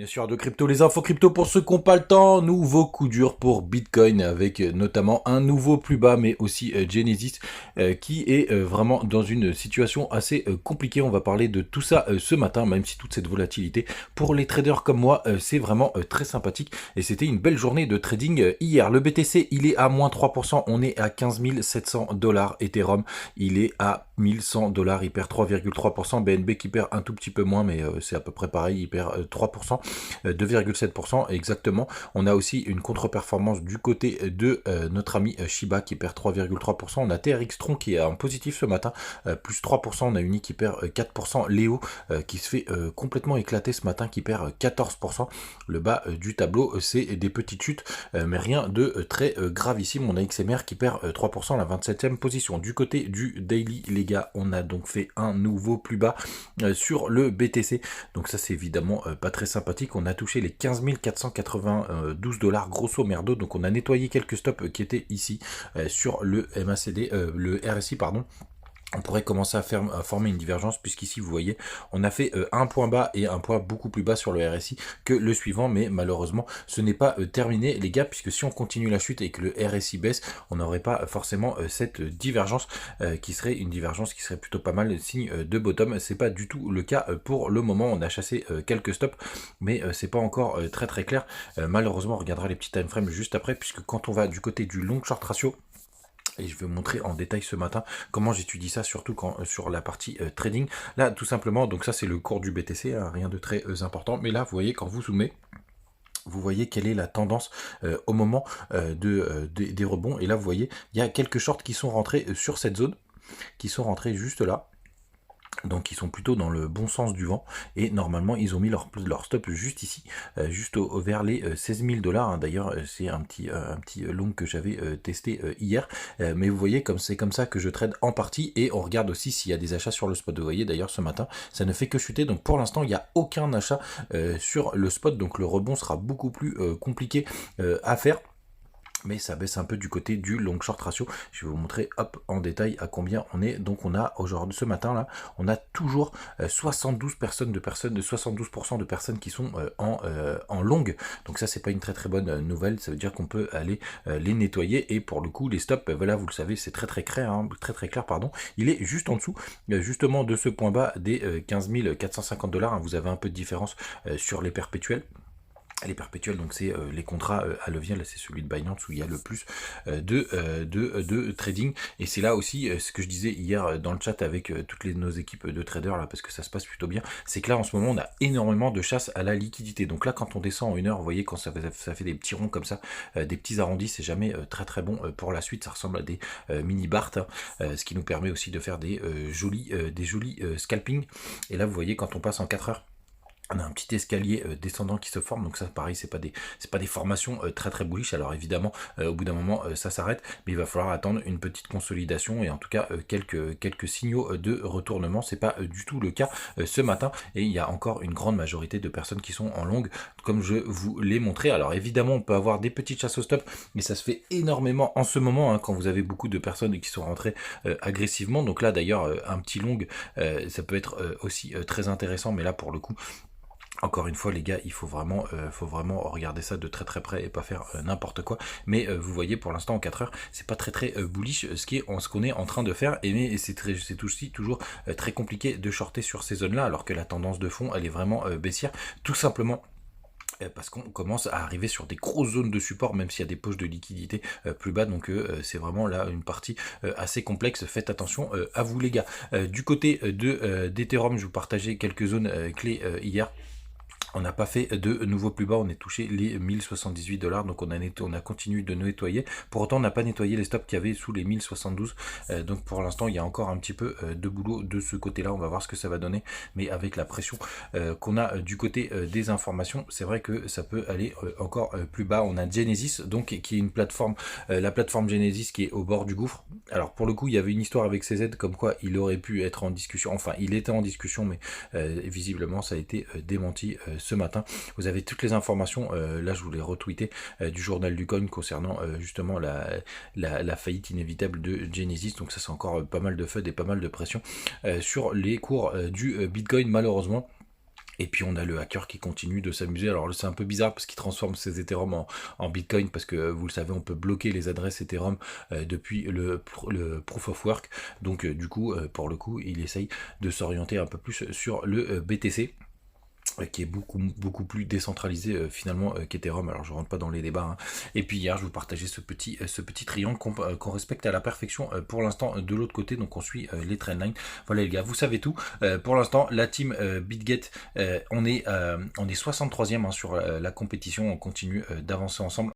Bien sûr, de crypto, les infos crypto pour ceux qui n'ont pas le temps. Nouveau coup dur pour Bitcoin avec notamment un nouveau plus bas, mais aussi Genesis qui est vraiment dans une situation assez compliquée. On va parler de tout ça ce matin, même si toute cette volatilité pour les traders comme moi, c'est vraiment très sympathique. Et c'était une belle journée de trading hier. Le BTC, il est à moins 3%. On est à 15 700 dollars. Ethereum, il est à 1100 dollars. Il perd 3,3%. BNB qui perd un tout petit peu moins, mais c'est à peu près pareil. Il perd 3%. 2,7% exactement. On a aussi une contre-performance du côté de notre ami Shiba qui perd 3,3%. On a TRX Tron qui est en positif ce matin, plus 3%. On a Uni qui perd 4%. Léo qui se fait complètement éclater ce matin, qui perd 14%. Le bas du tableau, c'est des petites chutes, mais rien de très gravissime. On a XMR qui perd 3% à la 27e position. Du côté du daily, les gars, on a donc fait un nouveau plus bas sur le BTC. Donc ça, c'est évidemment pas très sympathique. On a touché les 15 492 dollars grosso merdo. Donc on a nettoyé quelques stops qui étaient ici sur le MACD, le RSI pardon. On pourrait commencer à former une divergence puisqu'ici vous voyez on a fait un point bas et un point beaucoup plus bas sur le RSI que le suivant, mais malheureusement ce n'est pas terminé les gars, puisque si on continue la chute et que le RSI baisse, on n'aurait pas forcément cette divergence qui serait une divergence qui serait plutôt pas mal, signe de bottom. C'est pas du tout le cas pour le moment. On a chassé quelques stops, mais c'est pas encore très clair. Malheureusement on regardera les petits time frames juste après, puisque quand on va du côté du long short ratio, et je vais vous montrer en détail ce matin comment j'étudie ça, surtout quand sur la partie trading. Là, tout simplement, donc ça c'est le cours du BTC, hein, rien de très important. Mais là, vous voyez, quand vous zoomez, vous voyez quelle est la tendance au moment des rebonds. Et là, vous voyez, il y a quelques shorts qui sont rentrés sur cette zone, qui sont rentrés juste là. Donc ils sont plutôt dans le bon sens du vent, et normalement ils ont mis leur stop juste ici, juste vers les 16 000 dollars. D'ailleurs c'est un petit long que j'avais testé hier, mais vous voyez comme c'est comme ça que je trade en partie. Et on regarde aussi s'il y a des achats sur le spot. Vous voyez d'ailleurs ce matin ça ne fait que chuter, donc pour l'instant il n'y a aucun achat sur le spot, donc le rebond sera beaucoup plus compliqué à faire. Mais ça baisse un peu du côté du long short ratio. Je vais vous montrer hop en détail à combien on est. Donc on a aujourd'hui, ce matin là, on a toujours 72% de personnes qui sont en longue. Donc ça c'est pas une très bonne nouvelle. Ça veut dire qu'on peut aller les nettoyer. Et pour le coup les stops, voilà, vous le savez, c'est très clair, hein, très clair pardon. Il est juste en dessous justement de ce point bas des 15 450 dollars. Vous avez un peu de différence sur les perpétuels. Les perpétuels, donc c'est les contrats à levier. Là c'est celui de Binance où il y a le plus de trading. Et c'est là aussi ce que je disais hier dans le chat avec toutes nos équipes de traders là, parce que ça se passe plutôt bien, c'est que là en ce moment on a énormément de chasse à la liquidité. Donc là quand on descend en 1 heure, vous voyez quand ça fait des petits ronds comme ça, des petits arrondis, c'est jamais très bon pour la suite. Ça ressemble à des mini bart, hein, ce qui nous permet aussi de faire des jolis scalping. Et là vous voyez quand on passe en 4 heures, on a un petit escalier descendant qui se forme. Donc ça pareil, c'est pas des formations très bullish. Alors évidemment au bout d'un moment ça s'arrête, mais il va falloir attendre une petite consolidation et en tout cas quelques signaux de retournement. C'est pas du tout le cas ce matin, et il y a encore une grande majorité de personnes qui sont en longue comme je vous l'ai montré. Alors évidemment on peut avoir des petites chasses au stop, mais ça se fait énormément en ce moment, hein, quand vous avez beaucoup de personnes qui sont rentrées agressivement. Donc là d'ailleurs un petit long ça peut être aussi très intéressant, mais là pour le coup, encore une fois les gars, il faut vraiment regarder ça de très près et pas faire n'importe quoi. Mais vous voyez pour l'instant en 4 heures c'est pas très bullish ce qu'on est en train de faire, et mais c'est aussi toujours très compliqué de shorter sur ces zones là, alors que la tendance de fond elle est vraiment baissière, tout simplement parce qu'on commence à arriver sur des grosses zones de support, même s'il y a des poches de liquidité plus bas. Donc c'est vraiment là une partie assez complexe. Faites attention à vous les gars. Du côté d'Ethereum, je vous partageais quelques zones clés hier. On n'a pas fait de nouveau plus bas, on est touché les 1078 dollars, donc on a continué de nettoyer. Pour autant on n'a pas nettoyé les stops qu'il y avait sous les 1072, donc pour l'instant il y a encore un petit peu de boulot de ce côté là. On va voir ce que ça va donner, mais avec la pression qu'on a du côté des informations, c'est vrai que ça peut aller encore plus bas. On a Genesis, donc qui est une plateforme, la plateforme Genesis qui est au bord du gouffre. Alors pour le coup il y avait une histoire avec CZ comme quoi il aurait pu être en discussion, enfin il était en discussion, mais visiblement ça a été démenti ce matin. Vous avez toutes les informations, là je vous l'ai retweeté, du journal du coin concernant justement la faillite inévitable de Genesis. Donc ça c'est encore pas mal de FUD et pas mal de pression sur les cours du Bitcoin malheureusement. Et puis on a le hacker qui continue de s'amuser. Alors c'est un peu bizarre parce qu'il transforme ses Ethereum en Bitcoin parce que vous le savez, on peut bloquer les adresses Ethereum depuis le Proof of Work. Donc du coup, pour le coup, il essaye de s'orienter un peu plus sur le BTC, qui est beaucoup plus décentralisé finalement qu'Ethereum. Alors je rentre pas dans les débats, hein. Et puis hier je vous partageais ce petit triangle qu'on respecte à la perfection pour l'instant de l'autre côté, donc on suit les trendlines. Voilà les gars, vous savez tout. Pour l'instant la team BitGet, on est 63e hein, sur la compétition, on continue d'avancer ensemble